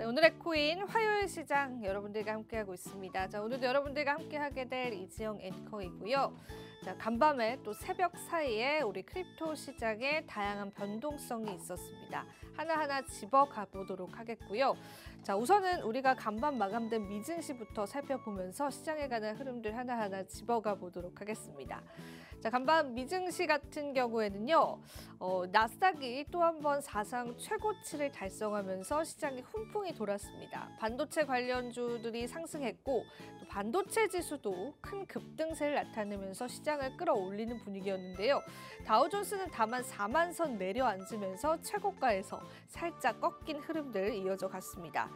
자, 오늘의 코인 화요일 시장 여러분들과 함께하고 있습니다. 자, 오늘도 여러분들과 함께하게 될 이지영 앵커이고요. 자, 간밤에 또 새벽 사이에 우리 크립토 시장에 다양한 변동성이 있었습니다. 하나하나 짚어가 보도록 하겠고요. 자, 우선은 우리가 간밤 마감된 미증시부터 살펴보면서 시장에 관한 흐름들 하나하나 짚어가 보도록 하겠습니다. 자, 간밤 미증시 같은 경우에는요, 나스닥이 또 한 번 사상 최고치를 달성하면서 시장에 훈풍이 돌았습니다. 반도체 관련주들이 상승했고 또 반도체 지수도 큰 급등세를 나타내면서 시장을 끌어올리는 분위기였는데요. 다우존스는 다만 4만 선 내려앉으면서 최고가에서 살짝 꺾인 흐름들 이어져 갔습니다.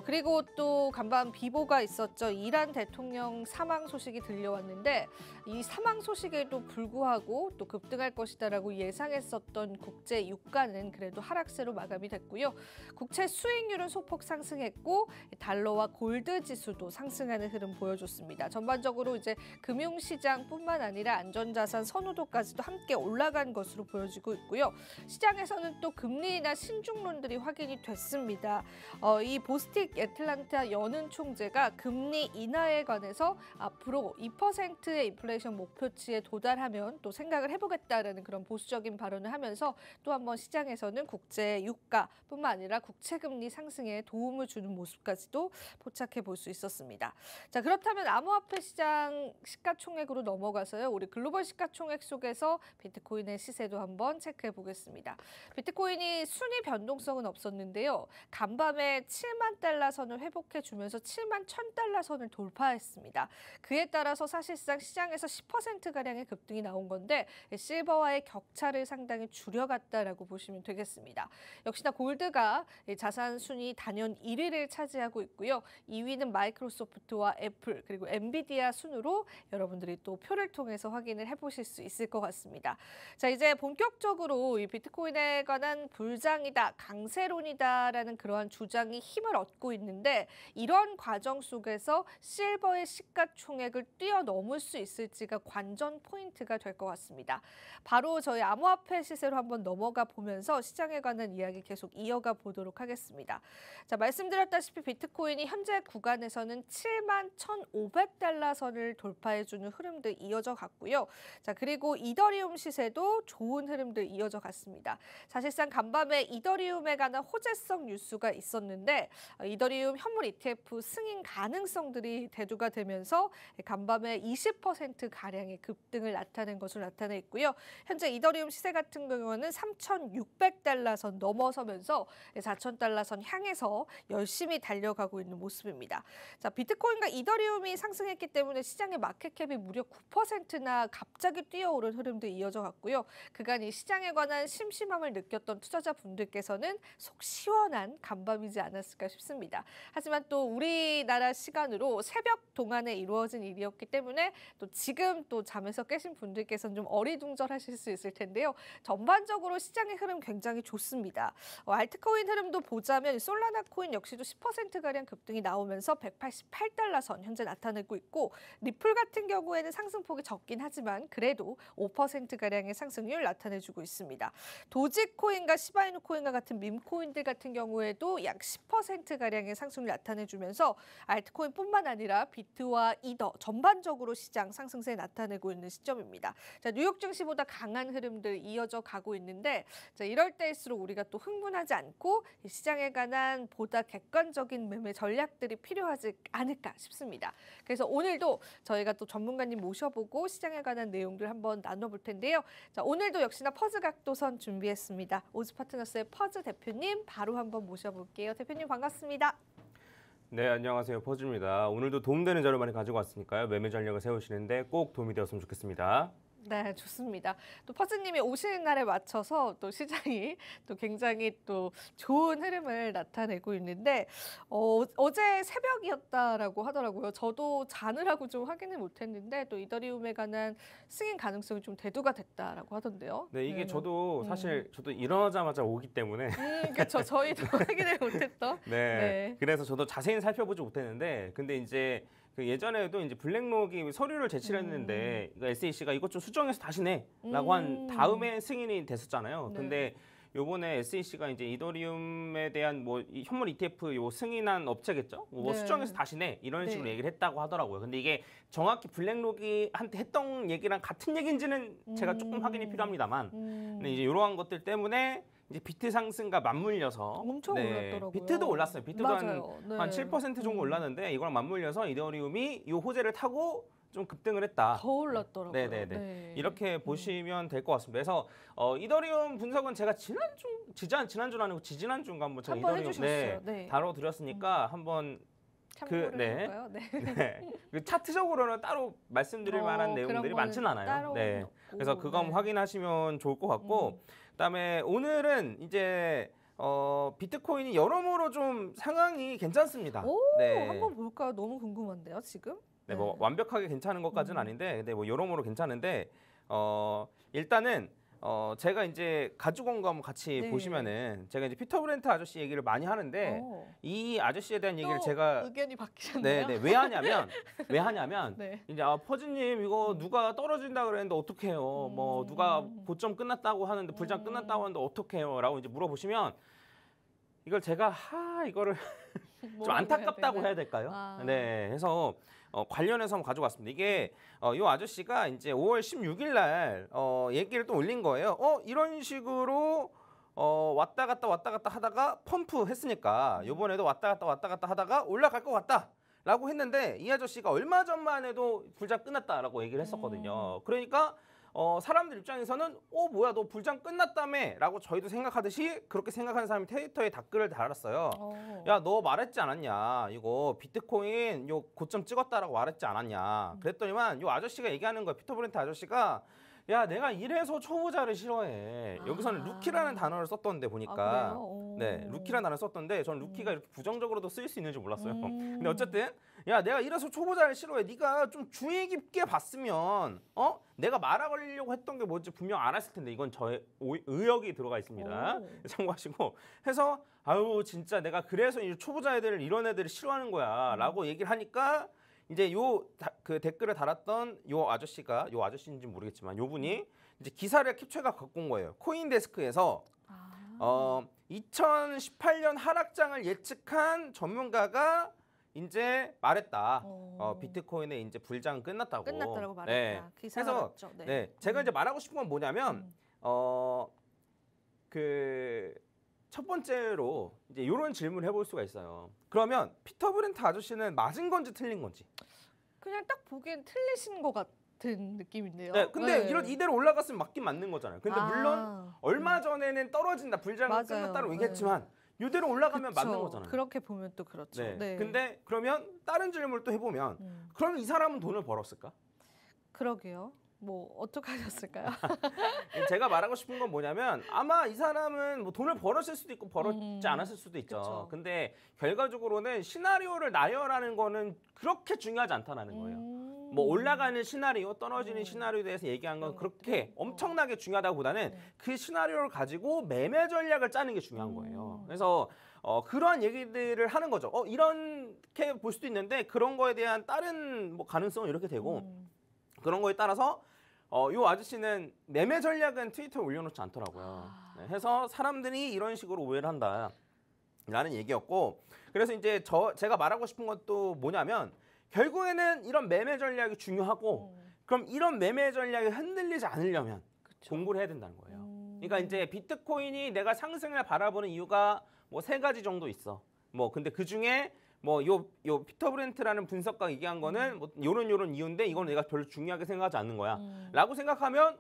그리고 또 간밤 비보가 있었죠. 이란 대통령 사망 소식이 들려왔는데 이 사망 소식에도 불구하고 또 급등할 것이다라고 예상했었던 국제 유가는 그래도 하락세로 마감이 됐고요. 국채 수익률은 소폭 상승했고 달러와 골드 지수도 상승하는 흐름 보여줬습니다. 전반적으로 이제 금융시장뿐만 아니라 안전자산 선호도까지도 함께 올라간 것으로 보여지고 있고요. 시장에서는 또 금리나 신중론들이 확인이 됐습니다. 이 보스틱 애틀란타 연은 총재가 금리 인하에 관해서 앞으로 2%의 인플레이션 목표치에 도달하면 또 생각을 해보겠다라는 그런 보수적인 발언을 하면서 또 한번 시장에서는 국제 유가뿐만 아니라 국채 금리 상승에 도움을 주는 모습까지도 포착해 볼 수 있었습니다. 자, 그렇다면 암호화폐 시장 시가총액으로 넘어가서요. 우리 글로벌 시가총액 속에서 비트코인의 시세도 한번 체크해 보겠습니다. 비트코인이 순위 변동성은 없었는데요. 간밤에 7만 달러 선을 회복해 주면서 7만 1,000달러 선을 돌파했습니다. 그에 따라서 사실상 시장에서 10%가량의 급등이 나온 건데 실버와의 격차를 상당히 줄여갔다라고 보시면 되겠습니다. 역시나 골드가 자산 순위 단연 1위를 차지하고 있고요. 2위는 마이크로소프트와 애플 그리고 엔비디아 순으로 여러분들이 또 표를 통해서 확인을 해보실 수 있을 것 같습니다. 자, 이제 본격적으로 이 비트코인에 관한 불장이다, 강세론이다라는 그러한 주장이 힘을 얻고 있는데 이런 과정 속에서 실버의 시가총액을 뛰어넘을 수 있을지가 관전 포인트가 될 것 같습니다. 바로 저희 암호화폐 시세로 한번 넘어가 보면서 시장에 관한 이야기 계속 이어가 보도록 하겠습니다. 자, 말씀드렸다시피 비트코인이 현재 구간에서는 7만 1,500달러 선을 돌파해주는 흐름들 이어져 갔고요. 자, 그리고 이더리움 시세도 좋은 흐름들 이어져 갔습니다. 사실상 간밤에 이더리움에 관한 호재성 뉴스가 있었는데 이더리움 현물 ETF 승인 가능성들이 대두가 되면서 간밤에 20%가량의 급등을 나타낸 것으로 나타내 있고요. 현재 이더리움 시세 같은 경우는 3,600달러 선 넘어서면서 4,000달러 선 향해서 열심히 달려가고 있는 모습입니다. 자, 비트코인과 이더리움이 상승했기 때문에 시장의 마켓캡이 무려 9%나 갑자기 뛰어오른 흐름도 이어져 갔고요. 그간 이 시장에 관한 심심함을 느꼈던 투자자분들께서는 속 시원한 간밤이지 않았을까 싶습니다. 하지만 또 우리나라 시간으로 새벽 동안에 이루어진 일이었기 때문에 또 지금 또 잠에서 깨신 분들께서는 좀 어리둥절하실 수 있을 텐데요. 전반적으로 시장의 흐름 굉장히 좋습니다. 알트코인 흐름도 보자면 솔라나 코인 역시도 10%가량 급등이 나오면서 188달러 선 현재 나타내고 있고 리플 같은 경우에는 상승폭이 적긴 하지만 그래도 5%가량의 상승률 나타내주고 있습니다. 도지코인과 시바이누 코인과 같은 밈코인들 같은 경우에도 약 10%가량의 상승률 나타내주면서 알트코인뿐만 아니라 비트와 이더 전반적으로 시장 상승세 나타내고 있는 시점입니다. 자, 뉴욕 증시보다 강한 흐름들 이어져 가고 있는데 자, 이럴 때일수록 우리가 또 흥분하지 않고 시장에 관한 보다 객관적인 매매 전략들이 필요하지 않을까 싶습니다. 그래서 오늘도 저희가 또 전문가님 모셔보고 시장에 관한 내용들 한번 나눠볼 텐데요. 자, 오늘도 역시나 퍼즈 각도선 준비했습니다. 오즈파트너스의 퍼즈 대표님 바로 한번 모셔볼게요. 대표님 반갑습니다. 네, 안녕하세요. 퍼즈입니다. 오늘도 도움되는 자료 많이 가지고 왔으니까요. 매매 전략을 세우시는데 꼭 도움이 되었으면 좋겠습니다. 네, 좋습니다. 또 퍼즈님이 오시는 날에 맞춰서 또 시장이 또 굉장히 또 좋은 흐름을 나타내고 있는데 어제 새벽이었다라고 하더라고요. 저도 자느라고 좀 확인을 못했는데 또 이더리움에 관한 승인 가능성이 좀 대두가 됐다라고 하던데요. 네, 이게 저도 사실 저도 일어나자마자 오기 때문에 그렇죠. 저희도 확인을 못했던. 네, 그래서 저도 자세히 살펴보지 못했는데 근데 이제 그 예전에도 이제 블랙록이 서류를 제출을 했는데 SEC가 이것 좀 수정해서 다시 내라고 한 다음에 승인이 됐었잖아요. 네. 근데 요번에 SEC가 이제 이더리움에 대한 뭐 이 현물 ETF 요 승인한 업체겠죠? 뭐 네. 수정해서 다시 내 이런 식으로 네. 얘기를 했다고 하더라고요. 근데 이게 정확히 블랙록이한테 했던 얘기랑 같은 얘기인지는 제가 조금 확인이 필요합니다만, 근데 이제 이러한 것들 때문에 이제 비트 상승과 맞물려서 엄청 올랐더라고요. 비트도 올랐어요. 비트도 맞아요. 네. 한 7% 정도 올랐는데 이거랑 맞물려서 이더리움이 이 호재를 타고 좀 급등을 했다. 더 올랐더라고요. 네네네. 네. 이렇게 보시면 될 것 같습니다. 그래서 이더리움 분석은 제가 지난주는 아니고 지지난주인가 한번 제가 한번 이더리움 해주셨어요. 네. 다뤄드렸으니까 한번 참고를 네. 해볼까요? 네. 네. 그 차트적으로는 따로 말씀드릴 만한 그런 내용들이 거는 많지는 않아요. 따로 네. 없고, 그래서 그거 한번 네. 확인하시면 좋을 것 같고, 그다음에 오늘은 이제 비트코인이 여러모로 좀 상황이 괜찮습니다. 오, 네. 한번 볼까요? 너무 궁금한데요, 지금? 네, 뭐 완벽하게 괜찮은 것까지는 아닌데, 근데 뭐 여러모로 괜찮은데, 일단은 제가 이제 가지고 온 거 한번 같이 네. 보시면은 제가 이제 피터 브렌트 아저씨 얘기를 많이 하는데 이 아저씨에 대한 얘기를 또 제가 의견이 바뀌셨나요? 왜 하냐면 네. 이제 퍼즈님 이거 누가 떨어진다 그랬는데 어떡해요? 뭐 누가 고점 끝났다고 하는데 불장 끝났다고 하는데 어떡해요?라고 이제 물어보시면 이걸 제가 이거를 좀 안타깝다고 해야 될까요? 아. 네, 해서 관련해서 한번 가져왔습니다. 이게 이 아저씨가 이제 5월 16일 날 얘기를 또 올린 거예요. 이런 식으로 왔다 갔다 하다가 펌프 했으니까 이번에도 왔다 갔다 하다가 올라갈 것 같다라고 했는데 이 아저씨가 얼마 전만 해도 불장 끝났다라고 얘기를 했었거든요. 그러니까 사람들 입장에서는 뭐야 너 불장 끝났다며 라고 저희도 생각하듯이 그렇게 생각하는 사람이 트위터에 댓글을 달았어요. 야 너 말했지 않았냐 이거 비트코인 요 고점 찍었다라고 말했지 않았냐 그랬더니만 요 아저씨가 얘기하는 거야. 피터 브렌트 아저씨가 야 내가 이래서 초보자를 싫어해. 여기서는 루키라는 단어를 썼던데 보니까 네 루키라는 단어를 썼던데 저는 루키가 이렇게 부정적으로도 쓰일 수 있는지 몰랐어요. 근데 어쨌든 야 내가 이래서 초보자를 싫어해. 네가 좀 주의 깊게 봤으면 내가 말아걸려고 했던 게 뭔지 분명 알았을 텐데 이건 저의 의역이 들어가 있습니다. 참고하시고 해서 아유 진짜 내가 그래서 이 초보자 애들 이런 애들을 싫어하는 거야라고 얘기를 하니까 이제 그 댓글을 달았던 요 아저씨인지 모르겠지만 요 분이 이제 기사를 캡처해가 갖고 온 거예요. 코인데스크에서 2018년 하락장을 예측한 전문가가 이제 말했다. 비트코인의 이제 불장은 끝났다고 말했다. 네. 기사가 났죠. 네. 제가 이제 말하고 싶은 건 뭐냐면 그 첫 번째로 이제 이런 질문을 해볼 수가 있어요. 그러면 피터 브렌트 아저씨는 맞은 건지 틀린 건지. 그냥 딱 보기엔 틀리신 것 같은 느낌인데요. 네, 근데 이대로 올라갔으면 맞긴 맞는 거잖아요. 근데 물론 얼마 전에는 떨어진다, 불장은 끝났다고 얘기했지만 이대로 올라가면 그쵸. 맞는 거잖아요. 그렇게 보면 또 그렇죠. 네. 근데 그러면 다른 질문을 또 해보면 그럼 이 사람은 돈을 벌었을까? 그러게요. 뭐 어떻게 하셨을까요? 제가 말하고 싶은 건 뭐냐면 아마 이 사람은 뭐 돈을 벌었을 수도 있고 벌었지 않았을 수도 있죠. 그쵸. 근데 결과적으로는 시나리오를 나열하는 거는 그렇게 중요하지 않다는 거예요. 뭐 올라가는 시나리오, 떨어지는 시나리오에 대해서 얘기한 건 그렇게 엄청나게 중요하다기보다는 그 시나리오를 가지고 매매 전략을 짜는 게 중요한 거예요. 그래서 그러한 얘기들을 하는 거죠. 이렇게 볼 수도 있는데 그런 거에 대한 다른 뭐 가능성은 이렇게 되고 그런 거에 따라서 요 아저씨는 매매 전략은 트위터에 올려놓지 않더라고요. 네, 해서 사람들이 이런 식으로 오해를 한다라는 얘기였고, 그래서 이제 제가 말하고 싶은 것도 뭐냐면 결국에는 이런 매매 전략이 중요하고, 그럼 이런 매매 전략이 흔들리지 않으려면 공부를 해야 된다는 거예요. 그러니까 이제 비트코인이 내가 상승을 바라보는 이유가 뭐 3가지 정도 있어. 뭐 근데 그 중에 뭐 요 피터 브렌트라는 분석가 얘기한 거는 뭐 요런 이유인데 이건 내가 별로 중요하게 생각하지 않는 거야. 라고 생각하면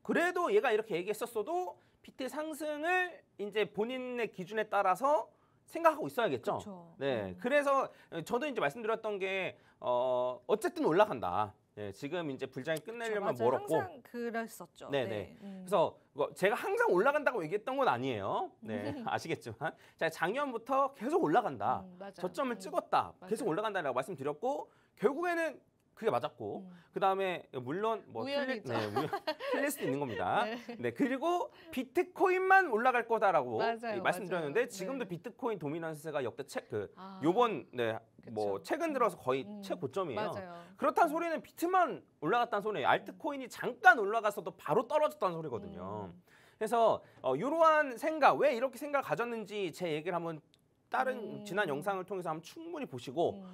그래도 얘가 이렇게 얘기했었어도 비트 상승을 이제 본인의 기준에 따라서 생각하고 있어야겠죠. 그쵸. 네. 그래서 저도 이제 말씀드렸던 게 어쨌든 올라간다. 네, 지금 이제 불장이 끝내려면 그쵸, 멀었고. 항상 그랬었죠. 네네. 그래서 제가 항상 올라간다고 얘기했던 건 아니에요. 네, 아시겠지만 제가 작년부터 계속 올라간다. 저점을 찍었다. 계속 올라간다라고 말씀드렸고 결국에는 그게 맞았고 그 다음에 물론 뭐 틀릴 수도 있는 겁니다. 네, 그리고 비트코인만 올라갈 거다라고 말씀드렸는데 지금도 비트코인 도미넌스가 역대 요번 뭐 최근 들어서 거의 최고점이에요. 그렇다는 소리는 비트만 올라갔다는 소리예요. 알트코인이 잠깐 올라갔어도 바로 떨어졌다는 소리거든요. 그래서 이러한 생각, 왜 이렇게 생각을 가졌는지 제 얘기를 한번 다른 지난 영상을 통해서 한번 충분히 보시고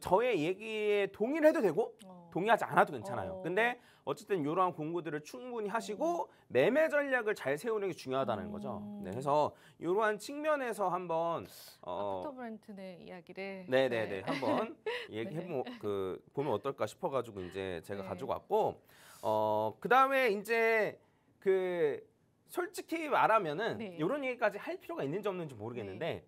저의 얘기에 동의를 해도 되고 동의하지 않아도 괜찮아요. 근데 어쨌든 이러한 공부들을 충분히 하시고 매매 전략을 잘 세우는 게 중요하다는 거죠. 네, 그래서 이러한 측면에서 한번 피터브렌트의 이야기를 네네네 한번 보면 어떨까 싶어가지고 이제 제가 가지고 왔고 그 다음에 이제 솔직히 말하면은 이런 얘기까지 할 필요가 있는지 없는지 모르겠는데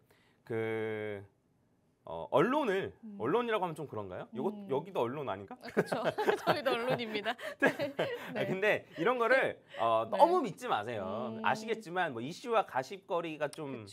언론이라고 하면 좀 그런가요? 여기도 언론 아닌가? 그렇죠. 저희도 언론입니다. 네. 근데 이런 거를 너무 믿지 마세요. 아시겠지만 뭐 이슈와 가십거리가 좀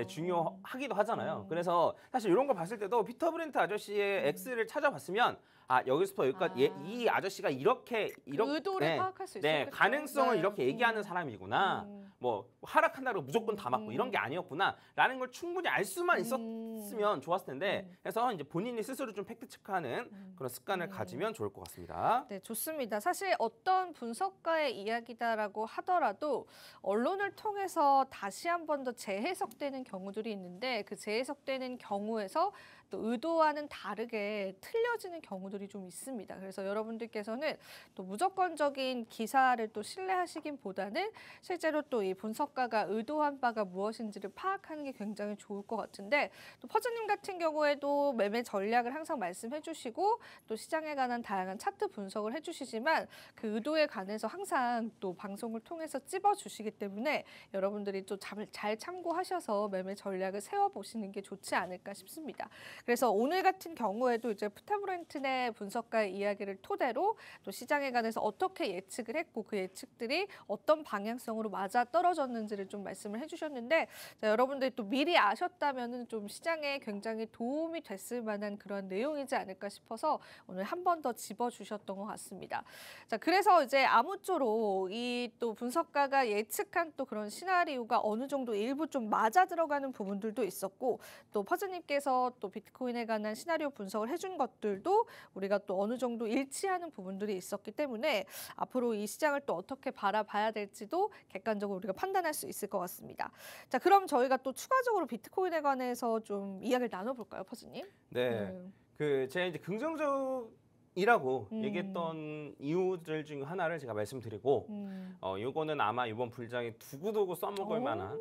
중요하기도 하잖아요. 그래서 사실 이런 거 봤을 때도 피터브렌트 아저씨의 X를 찾아봤으면 여기서부터 여기까지 이 아저씨가 이렇게 의도를 파악할 수 있어요. 네, 가능성을 이렇게 얘기하는 사람이구나. 뭐 하락한다고 무조건 다 맞고 이런 게 아니었구나라는 걸 충분히 알 수만 있었으면 좋았을 텐데 그래서 이제 본인이 스스로 좀 팩트 체크하는 그런 습관을 가지면 좋을 것 같습니다. 네, 좋습니다. 사실 어떤 분석가의 이야기다라고 하더라도 언론을 통해서 다시 한 번 더 재해석되는 경우들이 있는데 그 재해석되는 경우에서 또 의도와는 다르게 틀려지는 경우들이 좀 있습니다. 그래서 여러분들께서는 또 무조건적인 기사를 또 신뢰하시긴보다는 실제로 또 이 분석가가 의도한 바가 무엇인지를 파악하는 게 굉장히 좋을 것 같은데 또 퍼즈님 같은 경우에도 매매 전략을 항상 말씀해 주시고 또 시장에 관한 다양한 차트 분석을 해주시지만 그 의도에 관해서 항상 또 방송을 통해서 찝어주시기 때문에 여러분들이 또 잘 참고하셔서 매매 전략을 세워보시는 게 좋지 않을까 싶습니다. 그래서 오늘 같은 경우에도 이제 피터브렌트의 분석가의 이야기를 토대로 또 시장에 관해서 어떻게 예측을 했고 그 예측들이 어떤 방향성으로 맞아 떨어졌는지를 좀 말씀을 해주셨는데 여러분들이 또 미리 아셨다면은 좀 시장에 굉장히 도움이 됐을 만한 그런 내용이지 않을까 싶어서 오늘 한 번 더 짚어주셨던 것 같습니다. 자, 그래서 이제 아무쪼록 이 또 분석가가 예측한 또 그런 시나리오가 어느 정도 일부 좀 맞아 들어가는 부분들도 있었고 또 퍼즈님께서 또 비트코인에 관한 시나리오 분석을 해준 것들도 우리가 또 어느 정도 일치하는 부분들이 있었기 때문에 앞으로 이 시장을 또 어떻게 바라봐야 될지도 객관적으로 우리가 판단할 수 있을 것 같습니다. 자, 그럼 저희가 또 추가적으로 비트코인에 관해서 좀 이야기를 나눠볼까요, 퍼즈님? 네. 제가 이제 긍정적이라고 얘기했던 이유들 중 하나를 제가 말씀드리고 요거는 아마 이번 불장에 두고두고 써먹을 만한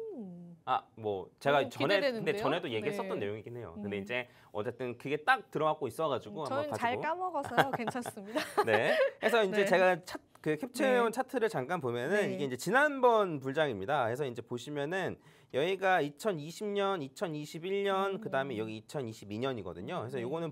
제가 전에도 얘기했었던 내용이긴 해요. 근데 이제 어쨌든 그게 딱 들어갖고 있어가지고 저는 잘 까먹어서요. 괜찮습니다. 네. 그래서 이제 제가 캡처해온 차트를 잠깐 보면은 이게 이제 지난번 불장입니다. 그래서 이제 보시면은 여기가 2020년, 2021년, 그다음에 여기 2022년이거든요. 그래서 요거는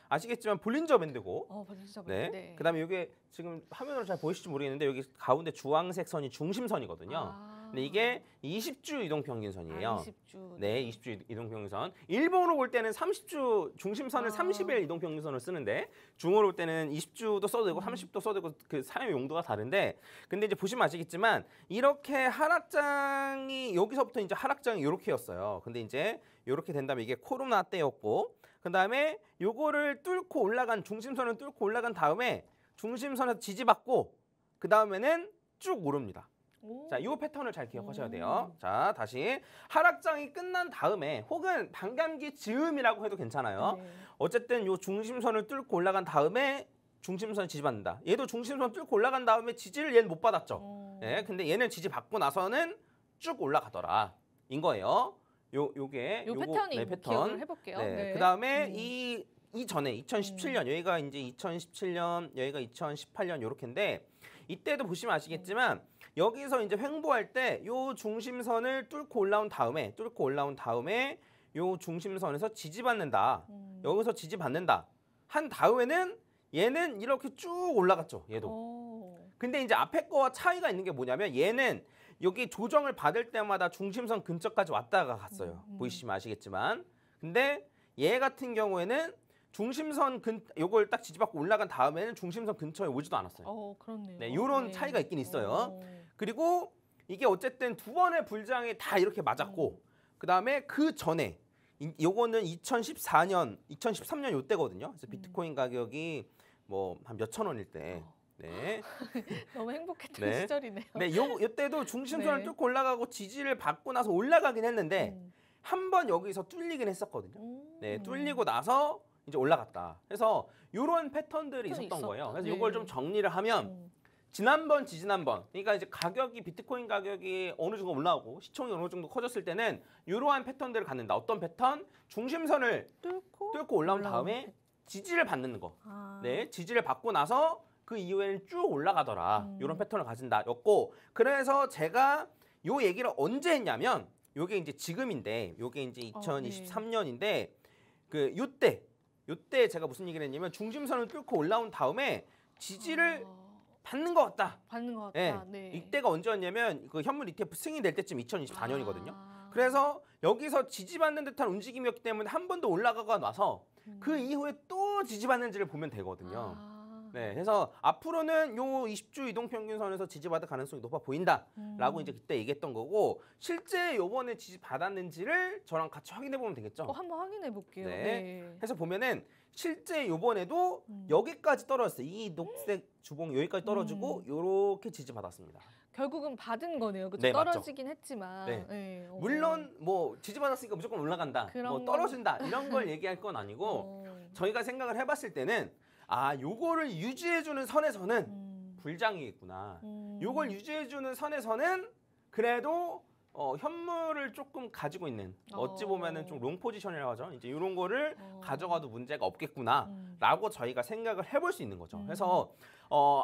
아시겠지만 볼린저 밴드고. 볼린저 밴드. 네. 그다음에 이게 지금 화면으로 잘 보이실지 모르겠는데 여기 가운데 주황색 선이 중심선이거든요. 근데 이게 20주 이동평균선이에요. 20주. 네, 20주 이동평균선. 일본으로 볼 때는 30주 중심선을 30일 이동평균선을 쓰는데 중으로 볼 때는 20주도 써도 되고 30도 써도 되고 그 사용 용도가 다른데 근데 이제 보시면 아시겠지만 이렇게 하락장이 여기서부터 이제 하락장이 이렇게였어요. 근데 이제 이렇게 된다면 이게 코로나 때였고 그다음에 요거를 뚫고 올라간 중심선을 뚫고 올라간 다음에 중심선에서 지지받고 그다음에는 쭉 오릅니다. 자, 이 패턴을 잘 기억하셔야 돼요. 자, 다시 하락장이 끝난 다음에 혹은 반감기 즈음이라고 해도 괜찮아요. 어쨌든 이 중심선을 뚫고 올라간 다음에 중심선 지지받는다. 얘도 중심선 뚫고 올라간 다음에 지지를 얘는 못 받았죠. 네, 근데 얘는 지지받고 나서는 쭉 올라가더라. 인 거예요. 요게 패턴이 기억을 해볼게요. 네. 그다음에 이 전에 2017년 여기가 이제 2017년 여기가 2018년 요렇게인데 이때도 보시면 아시겠지만 여기서 이제 횡보할 때 요 중심선을 뚫고 올라온 다음에 요 중심선에서 지지받는다. 여기서 지지받는다. 한 다음에는 얘는 이렇게 쭉 올라갔죠. 얘도. 근데 이제 앞에 거와 차이가 있는 게 뭐냐면 얘는 여기 조정을 받을 때마다 중심선 근처까지 왔다가 갔어요. 보이시면 아시겠지만. 근데 얘 같은 경우에는 중심선 요걸 딱 지지받고 올라간 다음에는 중심선 근처에 오지도 않았어요. 그렇네요. 네, 요런 차이가 있긴 있어요. 그리고 이게 어쨌든 두 번의 불장이 다 이렇게 맞았고 그다음에 그 전에 요거는 2014년, 2013년 요때거든요. 그래서 비트코인 가격이 뭐 한 몇천 원일 때 네. 너무 행복했던 네. 시절이네요. 네, 요때도 중심선을 네. 뚫고 올라가고 지지를 받고 나서 올라가긴 했는데 한 번 여기서 뚫리긴 했었거든요. 네, 뚫리고 나서 이제 올라갔다. 그래서 이런 패턴들이 패턴이 있었던 거예요. 있었다. 그래서 네. 이걸 좀 정리를 하면 지난번, 지지난번, 그러니까 이제 가격이 비트코인 가격이 어느 정도 올라오고 시총이 어느 정도 커졌을 때는 이러한 패턴들을 갖는다. 어떤 패턴? 중심선을 뚫고 올라온 다음에 지지를 받는 거. 네, 지지를 받고 나서 그 이후에는 쭉 올라가더라. 이런 패턴을 가진다였고, 그래서 제가 요 얘기를 언제 했냐면, 요게 이제 지금인데, 요게 이제 2023년인데, 그 요때 제가 무슨 얘기를 했냐면 중심선을 뚫고 올라온 다음에 지지를 받는 것 같다. 받는 것 같다. 네. 네. 이때가 언제였냐면 그 현물 ETF 승인될 때쯤 2024년이거든요. 그래서 여기서 지지받는 듯한 움직임이었기 때문에 한 번 더 올라가고 나서 그 이후에 또 지지받는지를 보면 되거든요. 네, 그래서 앞으로는 요 20주 이동평균선에서 지지받을 가능성이 높아 보인다라고 이제 그때 얘기했던 거고, 실제 요번에 지지받았는지를 저랑 같이 확인해 보면 되겠죠. 한번 확인해 볼게요. 네. 네. 그래서 보면은 실제 요번에도 여기까지 떨어졌어요. 이 녹색 주봉 여기까지 떨어지고 요렇게 지지받았습니다. 결국은 받은 거네요. 그렇죠? 네, 맞죠. 떨어지긴 했지만. 네. 네. 물론 뭐 지지받았으니까 무조건 올라간다, 뭐 떨어진다 이런 걸 얘기할 건 아니고 저희가 생각을 해봤을 때는 요거를 유지해주는 선에서는 불장이겠구나. 요걸 유지해주는 선에서는 그래도 현물을 조금 가지고 있는, 어찌 보면은 좀 롱 포지션이라고 하죠. 이제 이런 거를 가져가도 문제가 없겠구나라고 저희가 생각을 해볼 수 있는 거죠. 그래서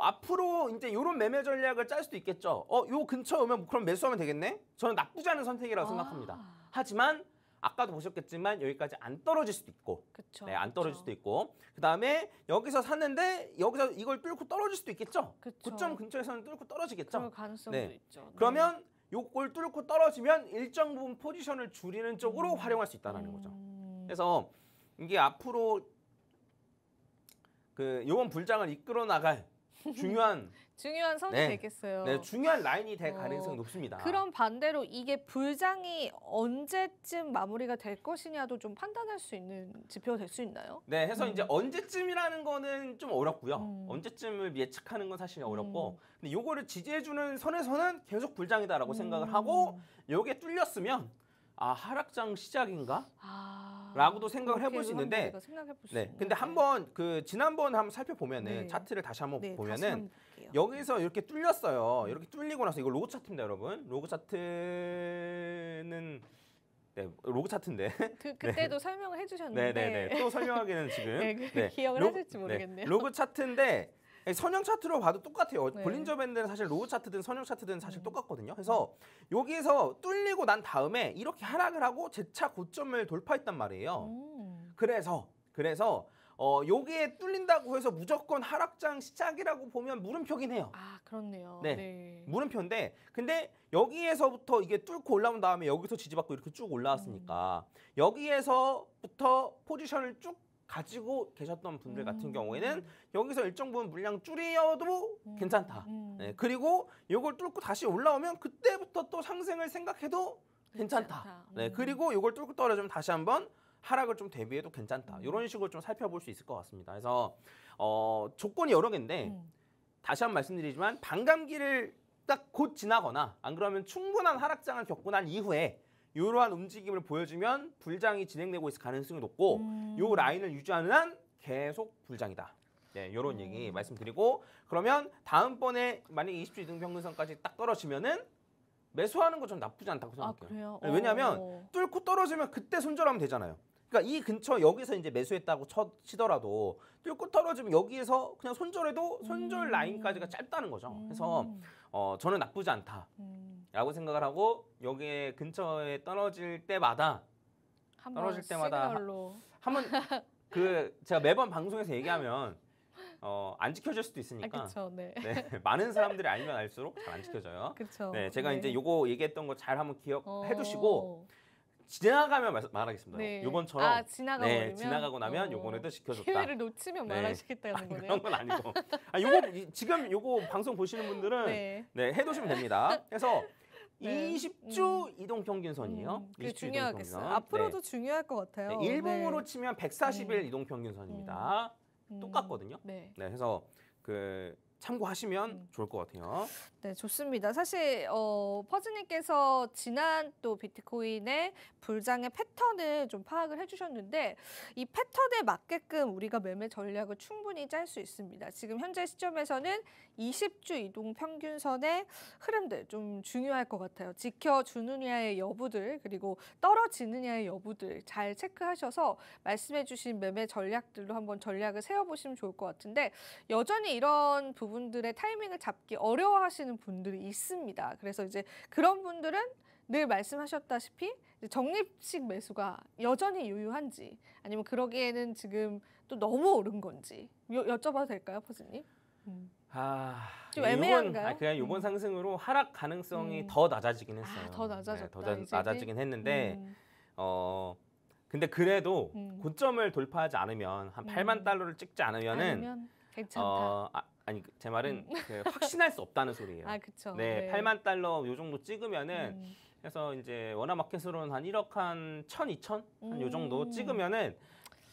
앞으로 이제 이런 매매 전략을 짤 수도 있겠죠. 요 근처에 오면 그럼 매수하면 되겠네. 저는 나쁘지 않은 선택이라고 생각합니다. 하지만 아까도 보셨겠지만 여기까지 안 떨어질 수도 있고, 그쵸, 네, 안 떨어질 수도 있고, 그 다음에 여기서 샀는데 여기서 이걸 뚫고 떨어질 수도 있겠죠. 고점 근처에서는 뚫고 떨어지겠죠. 그럴 가능성도 있죠. 네. 그러면 요걸 뚫고 떨어지면 일정 부분 포지션을 줄이는 쪽으로 활용할 수 있다는 거죠. 그래서 이게 앞으로 그 요번 불장을 이끌어 나갈 중요한 선이 네. 되겠어요. 네, 중요한 라인이 될 가능성이 높습니다. 그럼 반대로 이게 불장이 언제쯤 마무리가 될 것이냐도 좀 판단할 수 있는 지표가 될 수 있나요? 네, 해서 이제 언제쯤이라는 거는 좀 어렵고요. 언제쯤을 예측하는 건 사실 어렵고, 근데 요거를 지지해주는 선에서는 계속 불장이다라고 생각을 하고, 요게 뚫렸으면 하락장 시작인가? 라고도 생각을 해볼 수 있는데, 네, 근데 한번 그 지난번 한번 살펴보면은 차트를 다시 한번 보면은 여기서 이렇게 뚫렸어요. 이렇게 뚫리고 나서 이거 로그 차트입니다, 여러분. 로그 차트는 로그 차트인데. 그때도 설명을 해주셨는데. 네네네. 또 설명하기는 지금 기억을 하실지 모르겠네요. 로그 차트인데 선형 차트로 봐도 똑같아요. 볼린저 밴드는 사실 로그 차트든 선형 차트든 사실 똑같거든요. 그래서 여기서 뚫리고 난 다음에 이렇게 하락을 하고 재차 고점을 돌파했단 말이에요. 그래서 요게 뚫린다고 해서 무조건 하락장 시작이라고 보면 물음표긴 해요. 그렇네요. 네. 물음표인데, 근데 여기에서부터 이게 뚫고 올라온 다음에 여기서 지지받고 이렇게 쭉 올라왔으니까 여기에서부터 포지션을 쭉 가지고 계셨던 분들 같은 경우에는 여기서 일정 부분 물량 줄여도 괜찮다. 네. 그리고 요걸 뚫고 다시 올라오면 그때부터 또 상승을 생각해도 괜찮다. 네. 그리고 요걸 뚫고 떨어지면 다시 한번 하락을 좀 대비해도 괜찮다. 이런 식으로 좀 살펴볼 수 있을 것 같습니다. 그래서 조건이 여러 개인데 다시 한번 말씀드리지만 반감기를 딱 곧 지나거나 안 그러면 충분한 하락장을 겪고 난 이후에 이러한 움직임을 보여주면 불장이 진행되고 있을 가능성이 높고 이 라인을 유지하는 한 계속 불장이다. 네, 이런 얘기 말씀드리고, 그러면 다음번에 만약에 20주 이동평균선까지 딱 떨어지면은 매수하는 거 좀 나쁘지 않다고 생각해요. 그래요? 왜냐하면 뚫고 떨어지면 그때 손절하면 되잖아요. 그러니까 이 근처 여기서 이제 매수했다고 치더라도 뚫고 떨어지면 여기에서 그냥 손절해도 손절 라인까지가 짧다는 거죠. 그래서 저는 나쁘지 않다라고 생각을 하고, 여기 근처에 떨어질 때마다 한번 그 제가 매번 방송에서 얘기하면 안 지켜질 수도 있으니까. 그쵸, 네. 많은 사람들이 알면 알수록 잘 안 지켜져요. 그쵸, 네, 제가 이제 요거 얘기했던 거 잘 한번 기억해 두시고 지나가면 말하겠습니다. 요번처럼 지나가고 나면 요번에도 지켜줬다. 기회를 놓치면 말하시겠다는 거네요. 그런 건 아니고. 요거 지금 요거 방송 보시는 분들은 해두시면 됩니다. 그래서 20주 이동평균선이에요. 그게 중요하겠어요. 앞으로도 중요할 것 같아요. 일봉으로 치면 140일 이동평균선입니다. 똑같거든요. 그래서 그 참고하시면 좋을 것 같아요. 네, 좋습니다. 사실 퍼즈님께서 지난 또 비트코인의 불장의 패턴을 좀 파악을 해주셨는데 이 패턴에 맞게끔 우리가 매매 전략을 충분히 짤 수 있습니다. 지금 현재 시점에서는 20주 이동 평균선의 흐름들 좀 중요할 것 같아요. 지켜주느냐의 여부들 그리고 떨어지느냐의 여부들 잘 체크하셔서 말씀해주신 매매 전략들로 한번 전략을 세워보시면 좋을 것 같은데 여전히 이런 부분들의 타이밍을 잡기 어려워하시는 분들이 있습니다. 그래서 이제 그런 분들은 늘 말씀하셨다시피 적립식 매수가 여전히 유효한지 아니면 그러기에는 지금 또 너무 오른 건지 여쭤봐도 될까요, 퍼즈님? 좀 애매한가요? 그냥 이번 상승으로 하락 가능성이 더 낮아지긴 했어요. 더 낮아졌다. 더 낮아지긴 했는데 근데 그래도 고점을 돌파하지 않으면 한 8만 달러를 찍지 않으면은 괜찮다. 아니 제 말은 그 확신할 수 없다는 소리예요. 그렇죠. 네, 8만 달러 요 정도 찍으면은 그래서 이제 원화마켓으로는 한 1억 한 1,000, 2,000 한 요 정도 찍으면은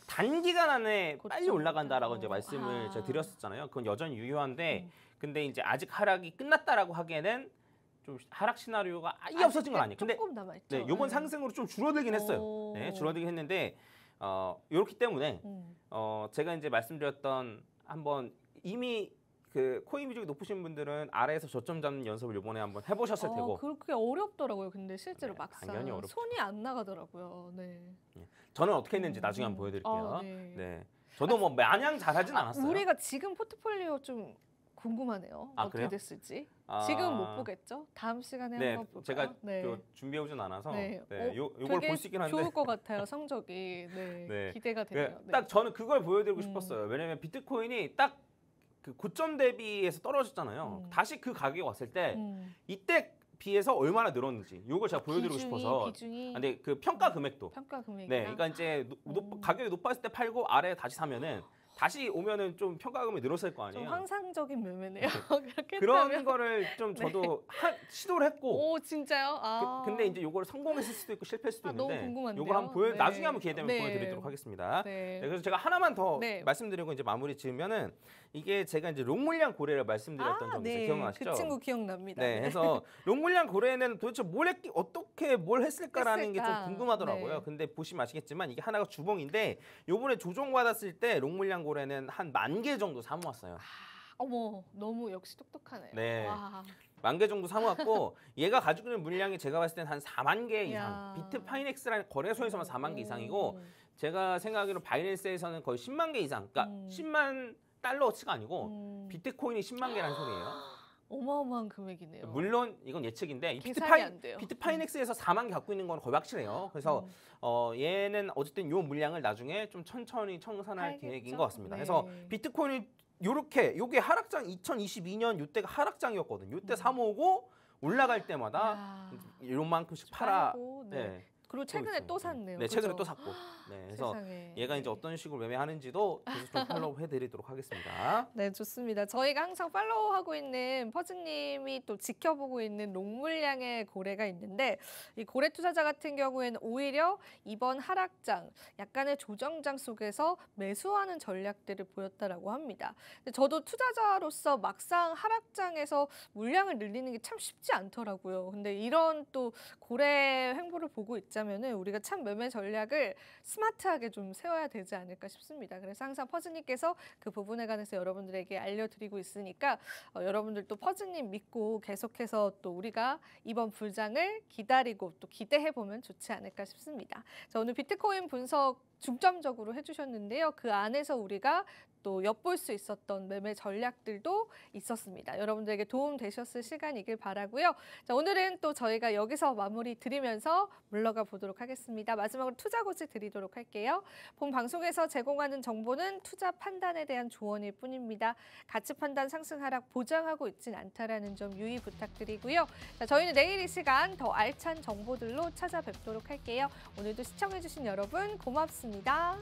단기간 안에 빨리 올라간다라고 이제 말씀을 제가 드렸었잖아요. 그건 여전히 유효한데 근데 이제 아직 하락이 끝났다라고 하기에는 좀 하락 시나리오가 아예 없어진 건 아니에요. 근데 조금 남아있죠. 네, 이번 상승으로 좀 줄어들긴 했어요. 네, 줄어들긴 했는데 이렇기 때문에 제가 이제 말씀드렸던 한번 이미 그 코인 비중이 높으신 분들은 아래에서 저점 잡는 연습을 이번에 한번 해보셨을 테고. 그렇게 어렵더라고요. 근데 실제로 네, 막상 당연히 어렵죠. 손이 안 나가더라고요. 네. 저는 어떻게 했는지 나중에 한번 보여드릴게요. 네. 네, 저도 뭐 마냥 잘하진 않았어요. 우리가 지금 포트폴리오 좀 궁금하네요. 어떻게 그래요? 됐을지. 지금 못 보겠죠? 다음 시간에 네, 한번 볼까요? 제가 네. 준비해 오진 않아서 네. 요걸 되게 볼 수 있긴 한데 좋을 것 같아요. 성적이. 네. 네. 기대가 되네요. 네. 딱 저는 그걸 보여드리고 싶었어요. 왜냐면 비트코인이 딱 그 고점 대비해서 떨어졌잖아요. 다시 그 가격이 왔을 때 이때 비해서 얼마나 늘었는지 이걸 제가 보여드리고 싶어서. 비중이 근데 그 평가 금액도. 평가 금액이. 네, 그러니까 이제 가격이 높았을 때 팔고 아래 다시 사면은 다시 오면은 좀 평가금이 늘었을 거 아니에요. 좀 환상적인 매매네요. 그렇게 그런 했다면. 거를 좀 저도 시도를 했고. 오 진짜요? 근데 이제 요걸 성공했을 수도 있고 실패할 수도 너무 있는데 궁금한데요. 요걸 한번 네. 나중에 한번 기회 되면 네. 보여드리도록 하겠습니다. 네. 네, 그래서 제가 하나만 더 네. 말씀드리고 이제 마무리 지으면은 이게 제가 이제 롱 물량 고래를 말씀드렸던 점이 네. 기억나시죠? 그 친구 기억납니다. 네, 그래서 롱 물량 고래는 도대체 어떻게 뭘 했을까라는 게 좀 했을까? 궁금하더라고요. 네. 근데 보시면 아시겠지만 이게 하나가 주봉인데 요번에 조정받았을 때 롱 물량 고래는 한 10,000개 정도 사모았어요. 어머, 너무 역시 똑똑하네요. 네. 와. 10,000개 정도 사모았고 얘가 가지고 있는 물량이 제가 봤을 때는 한 4만 개 이상. 야. 비트파이넥스라는 거래소에서만 4만 개 이상이고 오. 제가 생각하기로 바이낸스에서는 거의 10만 개 이상. 그러니까 10만 달러치가 아니고 비트코인이 10만 개라는 소리예요. 어마어마한 금액이네요. 물론 이건 예측인데 이 계산이 안 돼요. 비트파이넥스에서 4만 개 갖고 있는 건 거의 확실해요. 그래서 얘는 어쨌든 요 물량을 나중에 좀 천천히 청산할 팔겠죠? 계획인 것 같습니다. 네. 그래서 비트코인이 요게 하락장 2022년 요때가 하락장이었거든요. 요때 사모으고 올라갈 때마다 이만큼씩 팔아. 팔고, 네. 네. 그리고 최근에 또 샀네요. 네, 최근에 그죠? 또 샀고. 네, 그래서 세상에. 얘가 이제 네. 어떤 식으로 매매하는지도 계속 좀 팔로우 해드리도록 하겠습니다. 네, 좋습니다. 저희가 항상 팔로우하고 있는 퍼즈님이 또 지켜보고 있는 롱물량의 고래가 있는데 이 고래 투자자 같은 경우에는 오히려 이번 하락장, 약간의 조정장 속에서 매수하는 전략들을 보였다라고 합니다. 근데 저도 투자자로서 막상 하락장에서 물량을 늘리는 게 참 쉽지 않더라고요. 근데 이런 또 고래 행보를 보고 있자면은 우리가 참 매매 전략을 스마트하게 좀 세워야 되지 않을까 싶습니다. 그래서 항상 퍼즈님께서 그 부분에 관해서 여러분들에게 알려드리고 있으니까 여러분들도 퍼즈님 믿고 계속해서 또 우리가 이번 불장을 기다리고 또 기대해보면 좋지 않을까 싶습니다. 자, 오늘 비트코인 분석 중점적으로 해주셨는데요. 그 안에서 우리가 또 엿볼 수 있었던 매매 전략들도 있었습니다. 여러분들에게 도움 되셨을 시간이길 바라고요. 자, 오늘은 또 저희가 여기서 마무리 드리면서 물러가 보도록 하겠습니다. 마지막으로 투자 고지 드리도록 할게요. 본 방송에서 제공하는 정보는 투자 판단에 대한 조언일 뿐입니다. 가치 판단 상승 하락 보장하고 있진 않다라는 점 유의 부탁드리고요. 자, 저희는 내일 이 시간 더 알찬 정보들로 찾아뵙도록 할게요. 오늘도 시청해주신 여러분 고맙습니다.